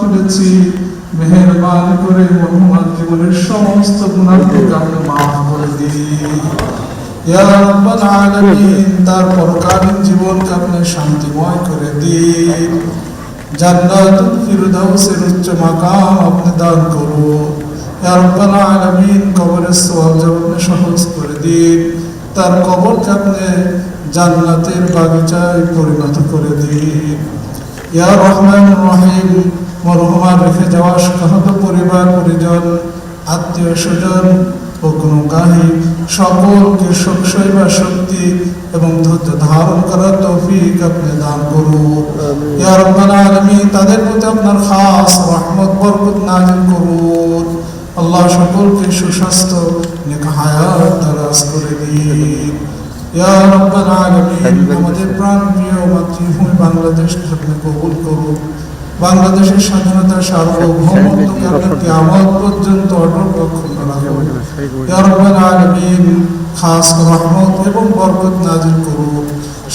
করেছি, মেহেরবানি করে মোহাম্মদ জীবনের সমস্ত গুনাহকে আপনি মাফ করে দিন। ইয়া রাব্বাল আলামিন, তার পরকালীন জীবনকে আপনি শান্তিময় করে দিন। জান্নাতুল ফিরদাউসের উচ্চ মাকাম আপনি দান করুন। ইয়া রাব্বাল আলামিন, কবরের সওয়াব আপনি সহজ করে দিন। তার কবরকে আপনি জান্নাতের বাগিচায় পরিণত করে দিন। ইয়া রহমানুর রহিম, মরহুমার রেখে যাওয়া শোকাহত পরিবার পরিজন, আত্মীয় স্বজন ও গুণগাহী সকলকে সইবার শক্তি এবং ধৈর্য ধারণ করার তৌফিক আপনি দান করুন। ইয়া রাব্বাল আলামিন, তাদের প্রতি আপনার খাস রহমত বরকত নাযিল করুন। আল্লাহ সকলকে সুস্বাস্থ্য নেক হায়াত দারাজ করে দিন। ইয়া রাব্বাল আলামিন, আমাদের প্রাণপ্রিয় মাতৃভূমি বাংলাদেশকে আপনি কবুল করুন। বাংলাদেশের স্বাধীনতা সার্বভৌমত্বকে আপনি কিয়ামত পর্যন্ত অটল অক্ষুণ্ণ রাখুন। ইয়া রাব্বাল আলামিন, খাস রহমত এবং বরকত নাযিল করুন।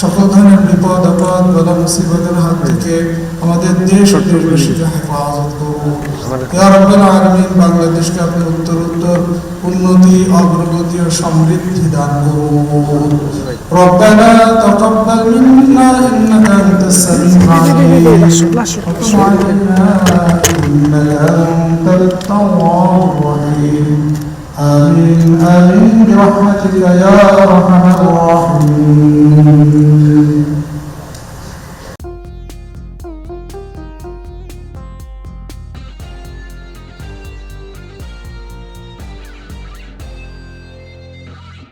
সকল ধরনের বিপদ আপদ বালা মুসিবতের হাত থেকে আমাদের দেশ ও দেশবাসীকে হেফাজত করুন। ইয়া রাব্বাল আলামিন, বাংলাদেশকে আপনি উত্তরোত্তর উন্নতি, অগ্রগতি ও সমৃদ্ধি দান করুন। রব্বানা তাকাব্বাল মিন্না ইন্নাকা আনতাস সামিউল আলিম ওয়া তুব আলাইনা ইন্নাকা আনতাত তাওয়াবুর রহিম। আমিন আমিন বিরহমাতিকা ইয়া আরহামার রাহিমিন।